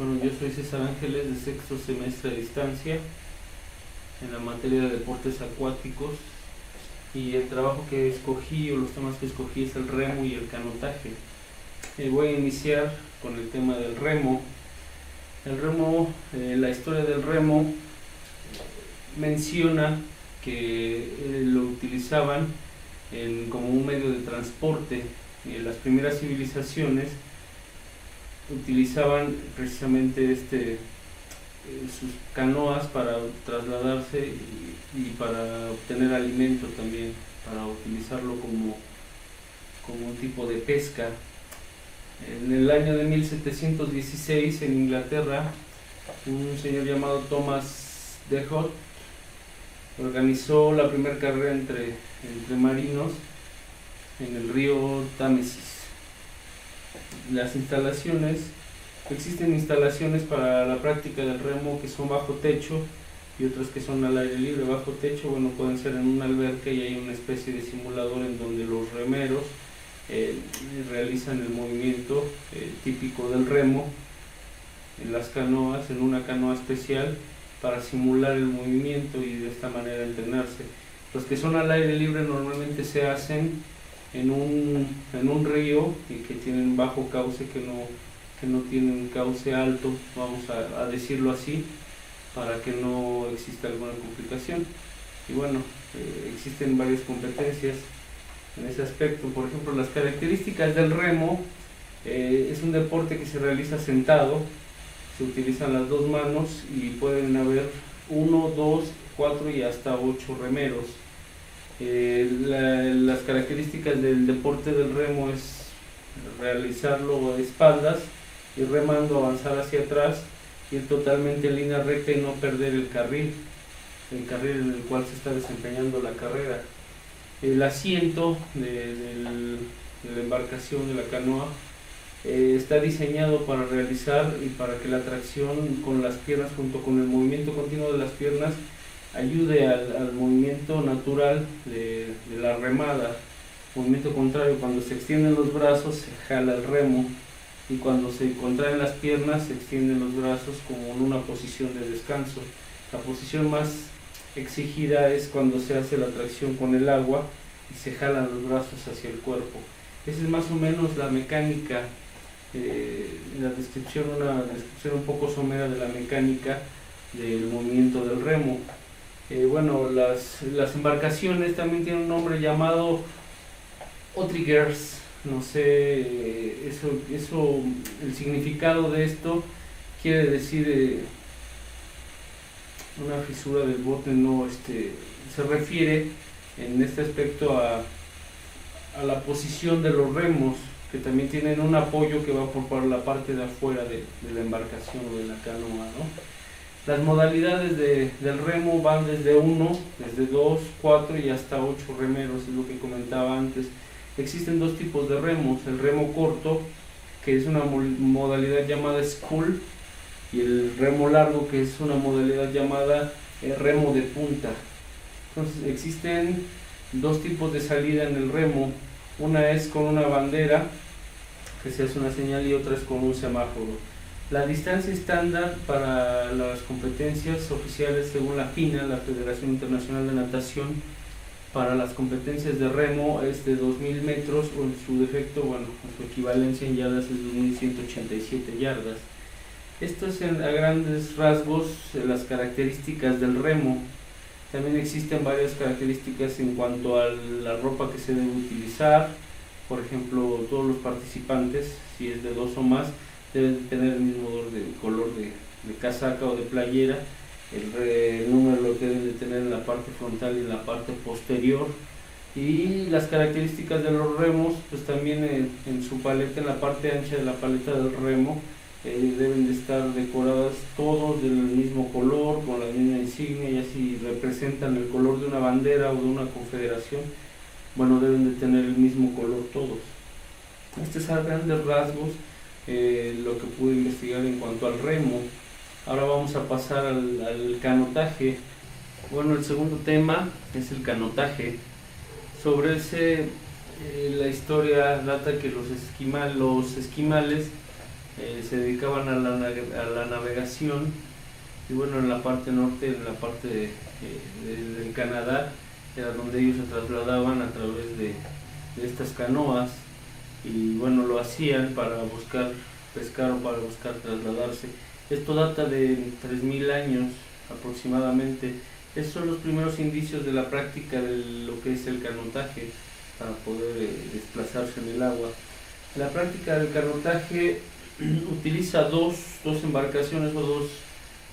Bueno, yo soy César Ángeles, de sexto semestre a distancia en la materia de deportes acuáticos, y el trabajo que escogí, o los temas que escogí, es el remo y el canotaje. Voy a iniciar con el tema del remo. El remo, la historia del remo menciona que lo utilizaban como un medio de transporte. Las primeras civilizaciones utilizaban precisamente sus canoas para trasladarse y para obtener alimento también, para utilizarlo como un tipo de pesca. En el año de 1716, en Inglaterra, un señor llamado Thomas Dehot organizó la primera carrera entre marinos en el río Támesis. Existen instalaciones para la práctica del remo que son bajo techo y otras que son al aire libre. Bajo techo, bueno, pueden ser en una alberca, y hay una especie de simulador en donde los remeros realizan el movimiento típico del remo en las canoas, en una canoa especial, para simular el movimiento y de esta manera entrenarse. Los que son al aire libre normalmente se hacen en un río y que tienen bajo cauce, que no tienen un cauce alto, vamos a decirlo así, para que no exista alguna complicación. Y bueno, existen varias competencias en ese aspecto. Por ejemplo, las características del remo: es un deporte que se realiza sentado, se utilizan las dos manos y pueden haber 1, 2, 4 y hasta 8 remeros. Las características del deporte del remo es realizarlo de espaldas y remando, avanzar hacia atrás, ir totalmente en línea recta y no perder el carril en el cual se está desempeñando la carrera. El asiento de la embarcación, de la canoa, está diseñado para realizar y para que la tracción con las piernas, junto con el movimiento continuo de las piernas, ayude al movimiento natural de la remada. Movimiento contrario: cuando se extienden los brazos se jala el remo, y cuando se contraen las piernas se extienden los brazos como en una posición de descanso. La posición más exigida es cuando se hace la tracción con el agua y se jalan los brazos hacia el cuerpo. Esa es más o menos la mecánica, una descripción un poco somera de la mecánica del movimiento del remo. Bueno, las embarcaciones también tienen un nombre llamado outriggers. No sé, el significado de esto quiere decir una fisura del bote. No, se refiere en este aspecto a la posición de los remos, que también tienen un apoyo que va por la parte de afuera de la embarcación o de la canoa, ¿no? Las modalidades del remo van desde 1, desde 2, 4 y hasta 8 remeros, es lo que comentaba antes. Existen dos tipos de remos: el remo corto, que es una modalidad llamada scull, y el remo largo, que es una modalidad llamada remo de punta. Entonces existen dos tipos de salida en el remo: una es con una bandera, que se hace una señal, y otra es con un semáforo. La distancia estándar para las competencias oficiales, según la FINA, la Federación Internacional de Natación, para las competencias de remo es de 2000 metros, o en su defecto, bueno, su equivalencia en yardas es 2187 yardas. Esto es a grandes rasgos las características del remo. También existen varias características en cuanto a la ropa que se debe utilizar. Por ejemplo, todos los participantes, si es de 2 o más, deben tener el mismo color de casaca o de playera. El número lo deben de tener en la parte frontal y en la parte posterior. Y las características de los remos, pues también en su paleta, en la parte ancha de la paleta del remo, deben de estar decoradas todos del mismo color, con la misma insignia, y así representan el color de una bandera o de una confederación. Bueno, deben de tener el mismo color todos. Este es a grandes rasgos lo que pude investigar en cuanto al remo. Ahora vamos a pasar al canotaje. Bueno, el segundo tema es el canotaje. Sobre la historia data que los esquimales se dedicaban a la navegación, y bueno, en la parte norte, en la parte del Canadá, era donde ellos se trasladaban a través de estas canoas, y bueno, lo hacían para buscar pescar o para buscar trasladarse. Esto data de 3000 años aproximadamente. Esos son los primeros indicios de la práctica de lo que es el canotaje para poder desplazarse en el agua. La práctica del canotaje utiliza dos embarcaciones o dos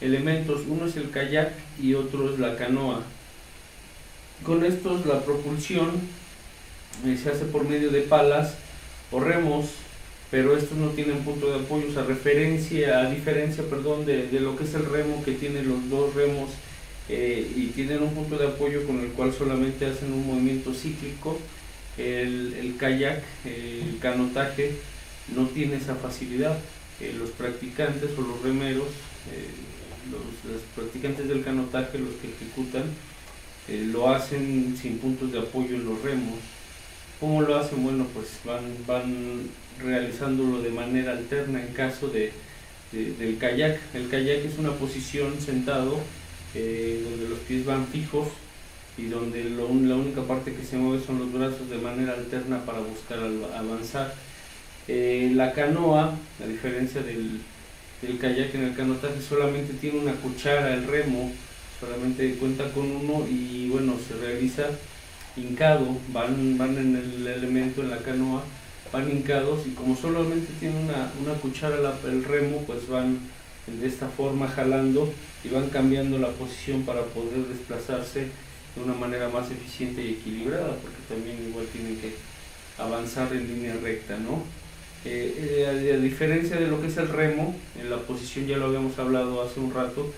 elementos. Uno es el kayak y otro es la canoa. Con estos la propulsión se hace por medio de palas o remos, pero estos no tienen punto de apoyo, a diferencia de lo que es el remo, que tiene los dos remos y tienen un punto de apoyo con el cual solamente hacen un movimiento cíclico. El kayak, el canotaje, no tiene esa facilidad. Los practicantes o los remeros, los practicantes del canotaje, los que ejecutan, lo hacen sin puntos de apoyo en los remos. ¿Cómo lo hacen? Bueno, pues van realizándolo de manera alterna en caso del kayak. El kayak es una posición sentado, donde los pies van fijos y donde la única parte que se mueve son los brazos de manera alterna para buscar avanzar. La canoa, a diferencia del kayak, en el canotaje solamente tiene una cuchara, el remo solamente cuenta con uno, y bueno, se realiza hincado. Van en el elemento, en la canoa, van hincados, y como solamente tiene una cuchara el remo, pues van de esta forma jalando y van cambiando la posición para poder desplazarse de una manera más eficiente y equilibrada, porque también igual tienen que avanzar en línea recta, ¿no? A diferencia de lo que es el remo, en la posición ya lo habíamos hablado hace un rato.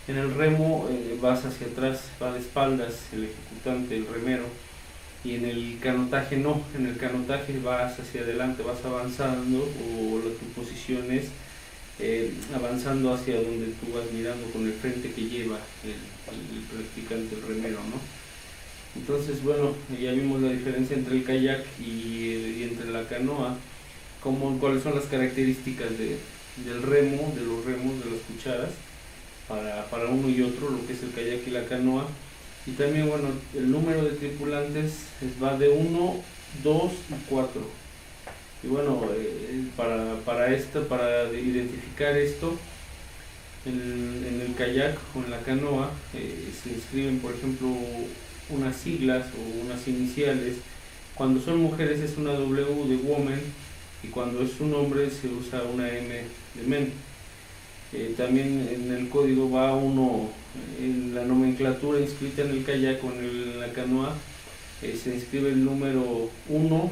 En el remo vas hacia atrás, va de espaldas el ejecutante, el remero, y en el canotaje no. En el canotaje vas hacia adelante, vas avanzando, o tu posición es avanzando hacia donde tú vas mirando con el frente que lleva el practicante, el remero, ¿no? Entonces, bueno, ya vimos la diferencia entre el kayak y entre la canoa, cuáles son las características del remo, de los remos, de las cucharas, para uno y otro, lo que es el kayak y la canoa. Y también, bueno, el número de tripulantes va de 1, 2 y 4. Y bueno, para identificar esto, en el kayak o en la canoa se inscriben, por ejemplo, unas siglas o unas iniciales. Cuando son mujeres es una W de woman, y cuando es un hombre se usa una M de men. También en el código va uno, en la nomenclatura inscrita en el kayak o en la canoa, se inscribe el número 1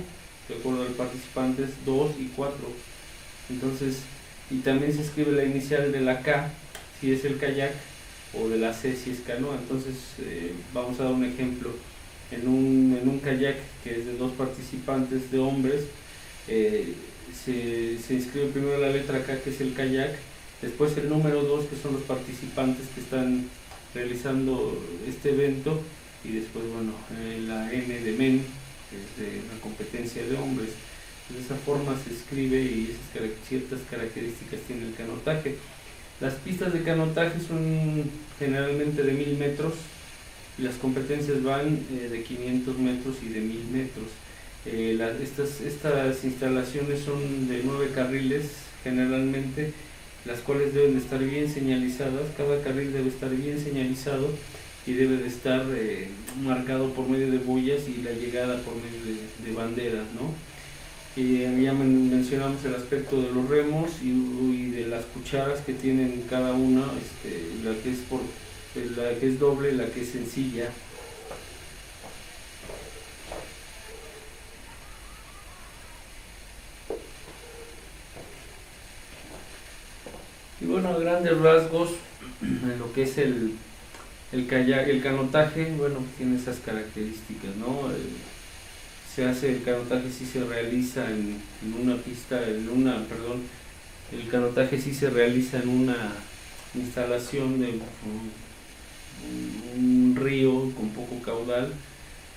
de acuerdo al participante, 2 y 4. Entonces, y también se escribe la inicial de la K si es el kayak, o de la C si es canoa. Entonces, vamos a dar un ejemplo. En un kayak que es de 2 participantes de hombres, se inscribe primero la letra K, que es el kayak, después el número 2, que son los participantes que están realizando este evento, y después, bueno, la N de men, que es de la competencia de hombres. De esa forma se escribe, y ciertas características tiene el canotaje. Las pistas de canotaje son generalmente de 1000 metros, y las competencias van de 500 metros y de 1000 metros. Estas instalaciones son de 9 carriles generalmente, las cuales deben de estar bien señalizadas. Cada carril debe estar bien señalizado y debe de estar marcado por medio de boyas, y la llegada por medio de banderas, ¿no? Ya mencionamos el aspecto de los remos y de las cucharas que tienen cada una, la que es doble, la que es sencilla. Y bueno, a grandes rasgos, en lo que es el kayak, el canotaje, bueno, tiene esas características, ¿no? El canotaje sí se realiza en una pista, el canotaje sí se realiza en una instalación de un río con poco caudal.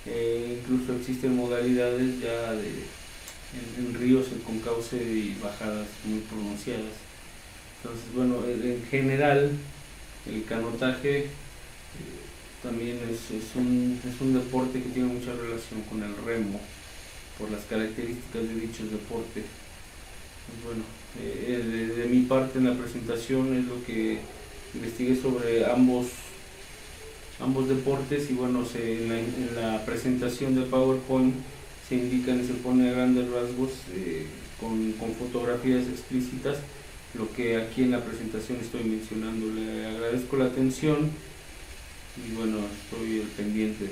Incluso existen modalidades ya en ríos con cauce y bajadas muy pronunciadas. Entonces, bueno, en general el canotaje también es un deporte que tiene mucha relación con el remo por las características de dichos deportes. Pues bueno, de mi parte en la presentación es lo que investigué sobre ambos deportes, y bueno, en la presentación de PowerPoint se indican y se pone a grandes rasgos con fotografías explícitas lo que aquí en la presentación estoy mencionando. Le agradezco la atención y bueno, estoy al pendiente.